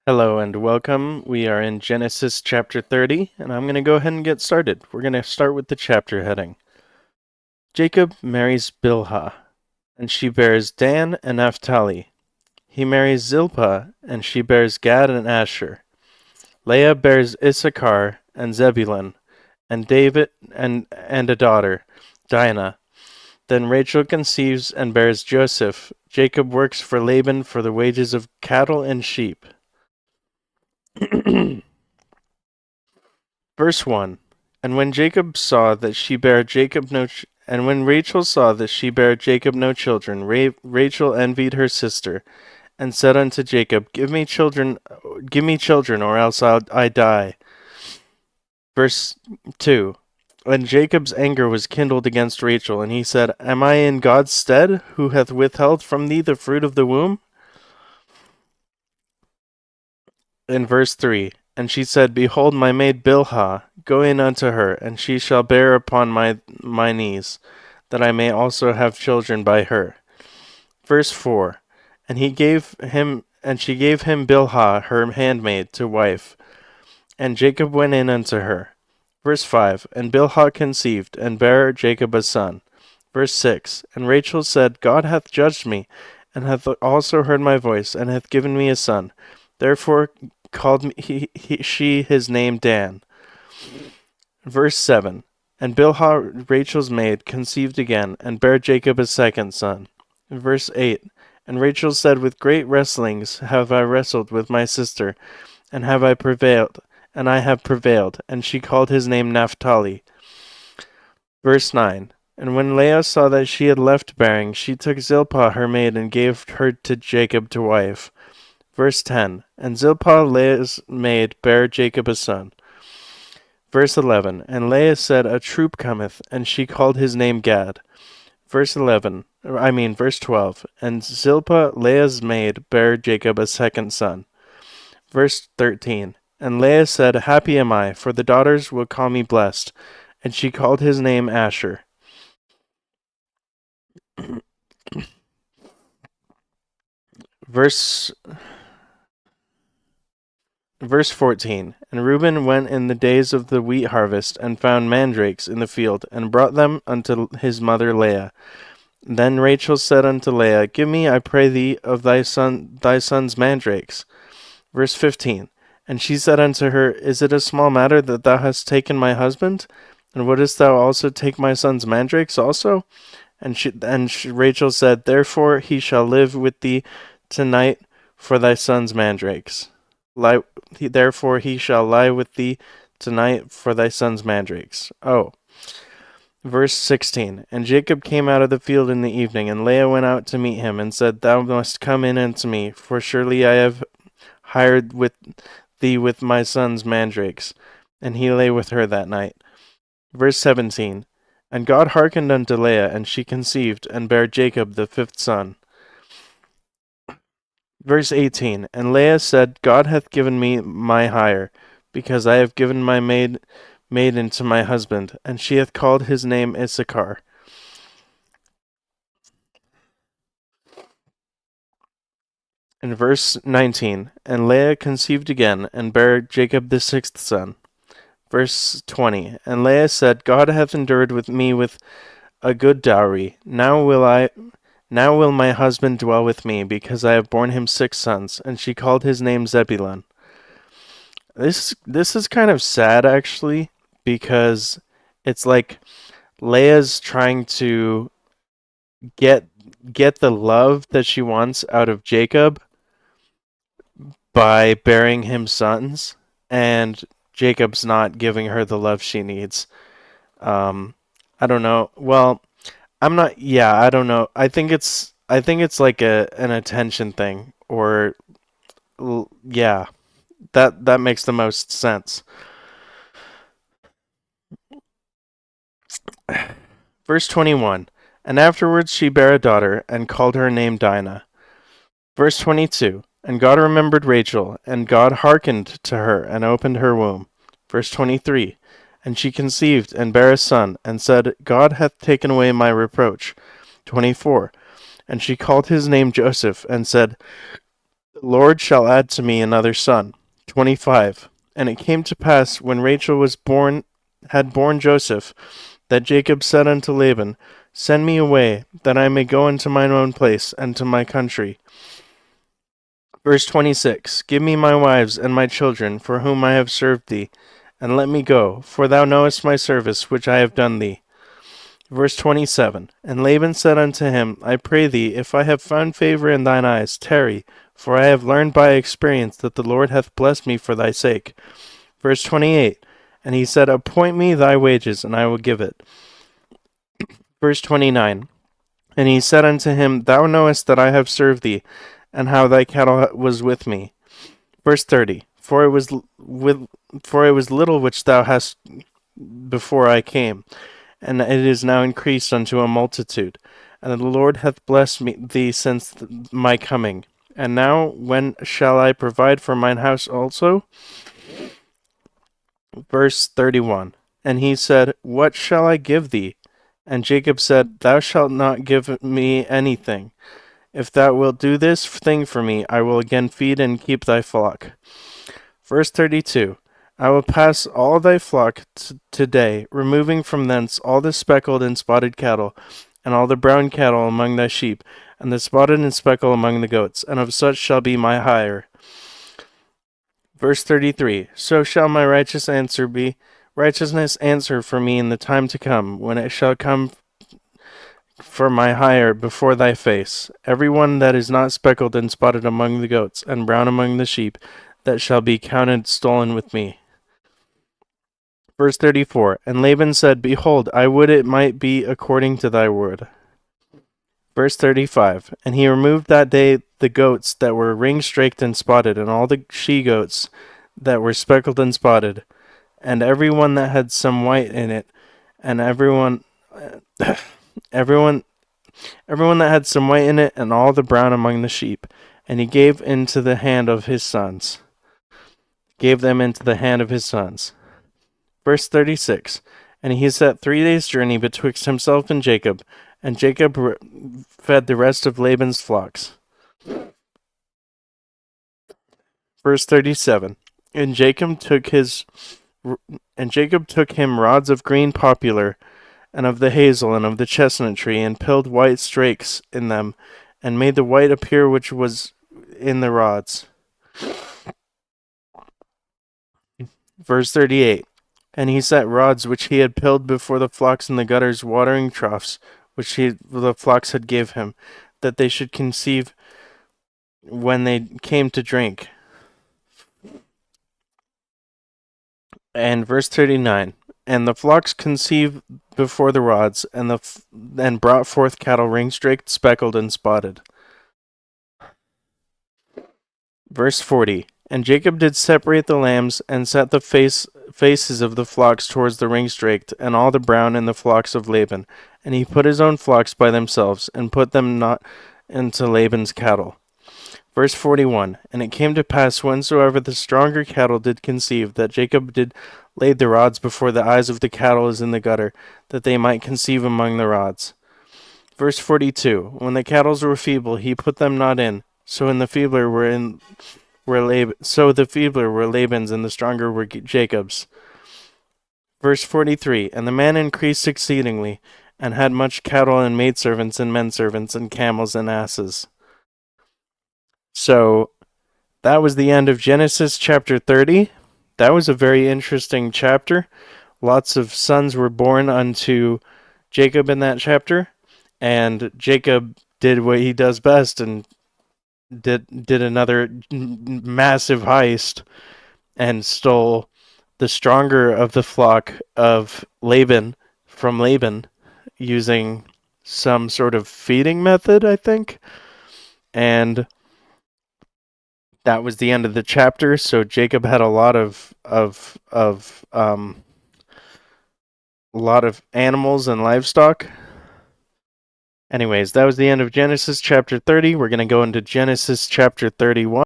Hello and welcome. We are in Genesis chapter 30, and I'm going to go ahead and get started. We're going to start with the chapter heading. Jacob marries Bilhah, and she bears Dan and Naphtali. He marries Zilpah, and she bears Gad and Asher. Leah bears Issachar and Zebulun, and David and a daughter, Dinah. Then Rachel conceives and bears Joseph. Jacob works for Laban for the wages of cattle and sheep. Verse 1. And when Jacob saw that she bare Jacob no and when Rachel saw that she bare Jacob no children, Rachel envied her sister, and said unto Jacob, give me children, or else I die. Verse 2. And Jacob's anger was kindled against Rachel, and he said, am I in God's stead, who hath withheld from thee the fruit of the womb? In verse 3. And she said, behold, my maid Bilhah, go in unto her, and she shall bear upon my knees, that I may also have children by her. Verse 4. And she gave him Bilhah her handmaid to wife, and Jacob went in unto her. Verse 5. And Bilhah conceived, and bare Jacob a son. Verse 6. And Rachel said, God hath judged me, and hath also heard my voice, and hath given me a son. Therefore called she his name Dan. Verse 7. And Bilhah, Rachel's maid, conceived again, and bare Jacob a second son. Verse 8. And Rachel said, with great wrestlings have I wrestled with my sister, and have I prevailed, and I have prevailed. And she called his name Naphtali. Verse 9. And when Leah saw that she had left bearing, she took Zilpah her maid, and gave her to Jacob to wife. Verse 10. And Zilpah, Leah's maid, bare Jacob a son. Verse 11. And Leah said, a troop cometh, and she called his name Gad. Verse 12. And Zilpah, Leah's maid, bare Jacob a second son. Verse 13. And Leah said, happy am I, for the daughters will call me blessed. And she called his name Asher. Verse 14. And Reuben went in the days of the wheat harvest, and found mandrakes in the field, and brought them unto his mother Leah. Then Rachel said unto Leah, give me, I pray thee, of thy son's mandrakes. Verse 15. And she said unto her, is it a small matter that thou hast taken my husband? And wouldest thou also take my son's mandrakes also? And Rachel said, therefore he shall live with thee tonight for thy son's mandrakes. Therefore he shall lie with thee tonight for thy son's mandrakes. Oh. Verse 16. And Jacob came out of the field in the evening, and Leah went out to meet him, and said, thou must come in unto me, for surely I have hired with thee with my son's mandrakes. And he lay with her that night. Verse 17. And God hearkened unto Leah, and she conceived, and bare Jacob the fifth son. Verse 18. And Leah said, God hath given me my hire, because I have given my maiden to my husband, and she hath called his name Issachar. In verse 19. And Leah conceived again, and bare Jacob the sixth son. Verse 20. And Leah said, God hath endured with me with a good dowry. Now will my husband dwell with me, because I have borne him 6 sons. And she called his name Zebulun. This is kind of sad, actually, because it's like Leah's trying to get the love that she wants out of Jacob by bearing him sons, and Jacob's not giving her the love she needs. I don't know. Well, I'm not. Yeah, I don't know. I think it's like an attention thing, or yeah, that makes the most sense. Verse 21. And afterwards she bare a daughter, and called her name Dinah. Verse 22. And God remembered Rachel, and God hearkened to her, and opened her womb. Verse 23. And she conceived, and bare a son, and said, God hath taken away my reproach. 24. And she called his name Joseph, and said, The Lord shall add to me another son. 25. And it came to pass, when Rachel had borne Joseph, that Jacob said unto Laban, Send me away, that I may go into mine own place, and to my country. Verse 26. Give me my wives and my children, for whom I have served thee, and let me go, for thou knowest my service which I have done thee. Verse 27. And Laban said unto him, I pray thee, if I have found favor in thine eyes, tarry, for I have learned by experience that the Lord hath blessed me for thy sake. Verse 28. And he said, Appoint me thy wages, and I will give it. Verse 29. And he said unto him, Thou knowest that I have served thee, and how thy cattle was with me. Verse 30. For it was little which thou hast before I came, and it is now increased unto a multitude. And the Lord hath blessed thee since my coming. And now when shall I provide for mine house also? Verse 31. And he said, What shall I give thee? And Jacob said, Thou shalt not give me anything. If thou wilt do this thing for me, I will again feed and keep thy flock. Verse 32. I will pass all thy flock today, removing from thence all the speckled and spotted cattle, and all the brown cattle among thy sheep, and the spotted and speckled among the goats, and of such shall be my hire. Verse 33. So shall my righteousness answer for me in the time to come, when it shall come for my hire before thy face. Every one that is not speckled and spotted among the goats, and brown among the sheep, that shall be counted stolen with me. Verse 34. And Laban said, Behold, I would it might be according to thy word. Verse 35. And he removed that day the goats that were ring-straked and spotted, and all the she-goats that were speckled and spotted, and every one that had some white in it, and everyone that had some white in it, and all the brown among the sheep. And he gave them into the hand of his sons. Verse 36. And he set 3 days' journey betwixt himself and Jacob, and Jacob fed the rest of Laban's flocks. Verse 37. And Jacob took him rods of green poplar, and of the hazel, and of the chestnut tree, and pilled white strakes in them, and made the white appear which was in the rods. Verse 38. And he set rods which he had pilled before the flocks in the gutters, watering troughs, which the flocks had gave him, that they should conceive when they came to drink. And verse 39. And the flocks conceived before the rods, and brought forth cattle ring-straked, speckled, and spotted. Verse 40. And Jacob did separate the lambs, and set the faces of the flocks towards the ring-straked, and all the brown in the flocks of Laban. And he put his own flocks by themselves, and put them not into Laban's cattle. Verse 41. And it came to pass, whensoever the stronger cattle did conceive, that Jacob did lay the rods before the eyes of the cattle as in the gutter, that they might conceive among the rods. Verse 42. When the cattle were feeble, he put them not in. So the feebler were Laban's, and the stronger were Jacob's. Verse 43. And the man increased exceedingly, and had much cattle, and maidservants, and menservants, and camels, and asses. So that was the end of Genesis chapter 30. That was a very interesting chapter. Lots of sons were born unto Jacob in that chapter, and Jacob did what he does best, and did another massive heist and stole the stronger of the flock of Laban from Laban using some sort of feeding method, I think. And that was the end of the chapter. So Jacob had a lot of animals and livestock. Anyways, that was the end of Genesis chapter 30. We're going to go into Genesis chapter 31.